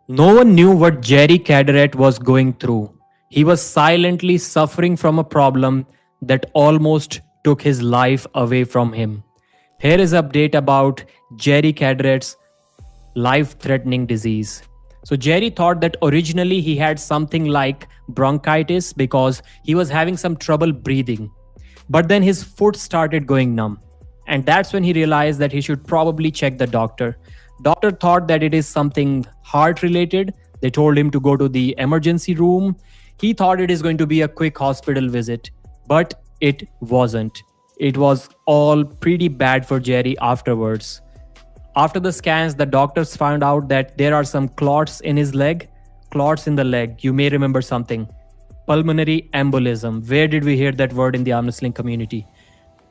No one knew what Jerry Cadorrette was going through. He was silently suffering from a problem that almost took his life away from him. Here is update about Jerry Cadorrette's life-threatening disease. So Jerry thought that originally he had something like bronchitis because he was having some trouble breathing. But then his foot started going numb. And that's when he realized that he should probably check the doctor. Doctor thought that it is something heart related. They told him to go to the emergency room. He thought it is going to be a quick hospital visit, but it wasn't. It was all pretty bad for Jerry afterwards. After the scans, the doctors found out that there are some clots in his leg. Clots in the leg. You may remember something. Pulmonary embolism. Where did we hear that word in the arm wrestling community?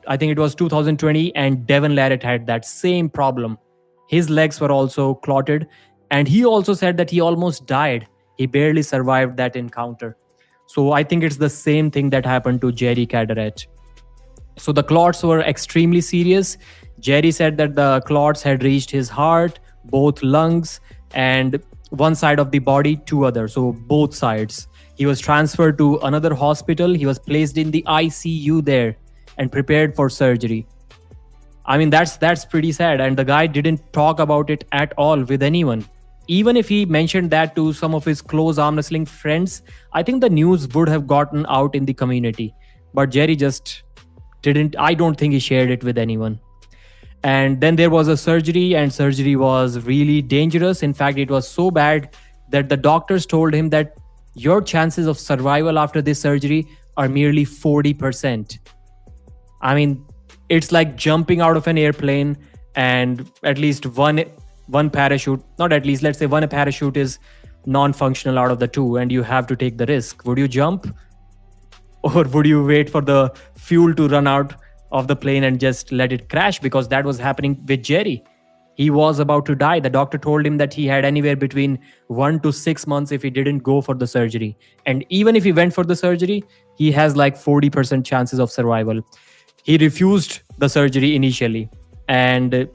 I think it was 2020, and Devon Larratt had that same problem. His legs were also clotted, and he also said that he almost died. He barely survived that encounter. So I think it's the same thing that happened to Jerry Cadorrette. So the clots were extremely serious. Jerry said that the clots had reached his heart, both lungs, and one side of the body, two others. So both sides. He was transferred to another hospital. He was placed in the ICU there and prepared for surgery. I mean, that's pretty sad. And the guy didn't talk about it at all with anyone. Even if he mentioned that to some of his close arm wrestling friends, I think the news would have gotten out in the community. But Jerry just didn't, I don't think he shared it with anyone. And then there was a surgery, and surgery was really dangerous. In fact, it was so bad that the doctors told him that your chances of survival after this surgery are merely 40%. I mean, it's like jumping out of an airplane and at least one parachute, not at least, let's say one parachute is non-functional out of the two and you have to take the risk. Would you jump, or would you wait for the fuel to run out of the plane and just let it crash? Because that was happening with Jerry. He was about to die. The doctor told him that he had anywhere between 1 to 6 months if he didn't go for the surgery. And even if he went for the surgery, he has like 40% chances of survival. He refused the surgery initially, and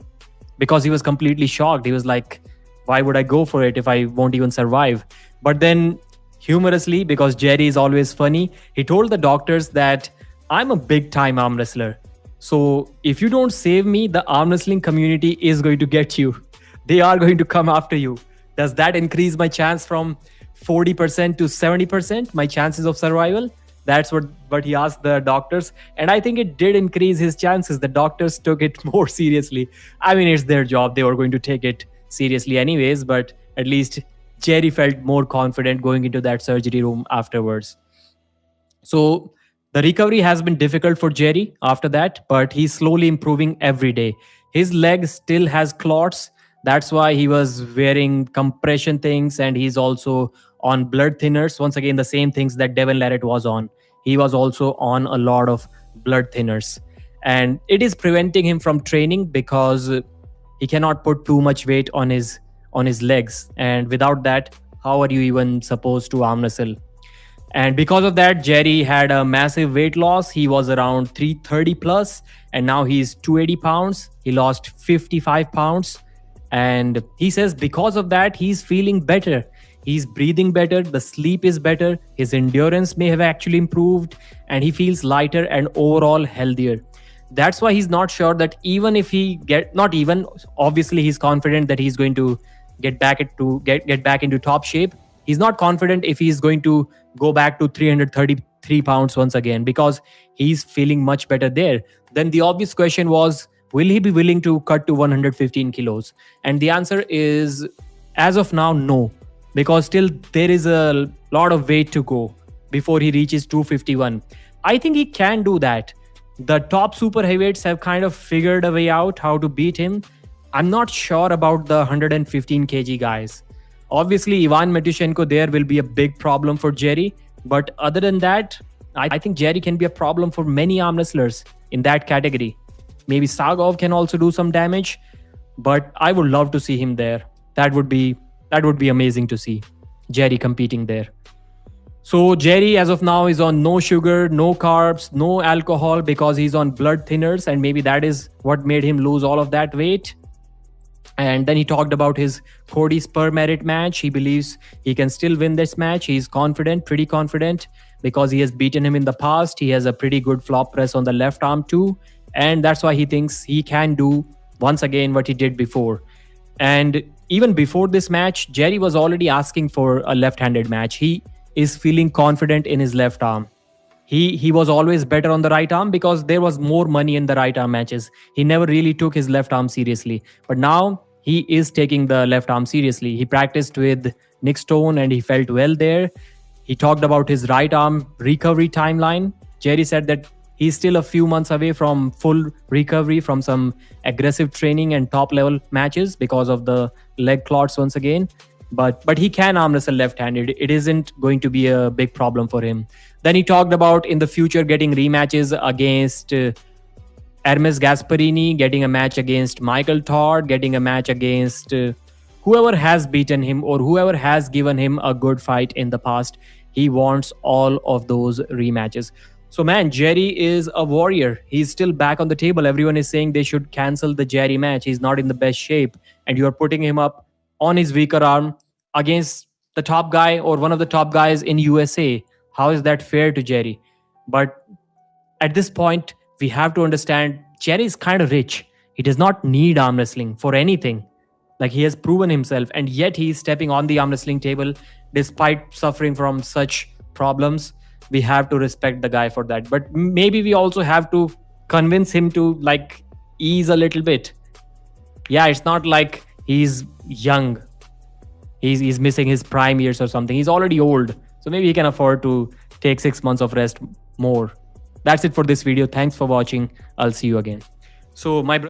because he was completely shocked, he was like, why would I go for it if I won't even survive? But then humorously, because Jerry is always funny, he told the doctors that I'm a big time arm wrestler. So if you don't save me, the arm wrestling community is going to get you. They are going to come after you. Does that increase my chance from 40% to 70%, my chances of survival? That's what he asked the doctors. And I think it did increase his chances. The doctors took it more seriously. I mean, it's their job. They were going to take it seriously anyways, but at least Jerry felt more confident going into that surgery room afterwards. So the recovery has been difficult for Jerry after that, but he's slowly improving every day. His leg still has clots. That's why he was wearing compression things, and he's also on blood thinners. Once again, the same things that Devon Larratt was on. He was also on a lot of blood thinners. And it is preventing him from training because he cannot put too much weight on his legs. And without that, how are you even supposed to arm wrestle? And because of that, Jerry had a massive weight loss. He was around 330 plus, and now he's 280 pounds. He lost 55 pounds. And he says because of that, he's feeling better. He's breathing better. The sleep is better. His endurance may have actually improved, and he feels lighter and overall healthier. That's why he's not sure that even if he not even, obviously he's confident that he's going to get back into top shape. He's not confident if he's going to go back to 333 pounds once again, because he's feeling much better there. Then the obvious question was, will he be willing to cut to 115 kilos? And the answer is, as of now, no, because still there is a lot of weight to go before he reaches 251. I think he can do that. The top super heavyweights have kind of figured a way out how to beat him. I'm not sure about the 115 kg guys. Obviously, Ivan Matyushenko there will be a big problem for Jerry. But other than that, I think Jerry can be a problem for many arm wrestlers in that category. Maybe Sagov can also do some damage, but I would love to see him there. That would be amazing to see Jerry competing there. So Jerry, as of now, is on no sugar, no carbs, no alcohol, because he's on blood thinners, and maybe that is what made him lose all of that weight. And then he talked about his Cody Spur merit match. He believes he can still win this match. He's confident, pretty confident, because he has beaten him in the past. He has a pretty good flop press on the left arm too. And that's why he thinks he can do once again what he did before. And even before this match, Jerry was already asking for a left-handed match. He is feeling confident in his left arm. He was always better on the right arm because there was more money in the right arm matches. He never really took his left arm seriously. But now he is taking the left arm seriously. He practiced with Nick Stone and he felt well there. He talked about his right arm recovery timeline. Jerry said that he's still a few months away from full recovery from some aggressive training and top level matches because of the leg clots once again. But he can arm wrestle left-handed. It isn't going to be a big problem for him. Then he talked about in the future getting rematches against Hermes Gasparini, getting a match against Michael Todd, getting a match against whoever has beaten him or whoever has given him a good fight in the past. He wants all of those rematches. So man, Jerry is a warrior. He's still back on the table. Everyone is saying they should cancel the Jerry match. He's not in the best shape. And you're putting him up on his weaker arm against the top guy or one of the top guys in USA. How is that fair to Jerry? But at this point, we have to understand Jerry is kind of rich. He does not need arm wrestling for anything. Like he has proven himself, and yet he is stepping on the arm wrestling table despite suffering from such problems. We have to respect the guy for that. But maybe we also have to convince him to like ease a little bit. Yeah, it's not like he's young. He's missing his prime years or something. He's already old. So maybe he can afford to take 6 months of rest more. That's it for this video. Thanks for watching. I'll see you again. So my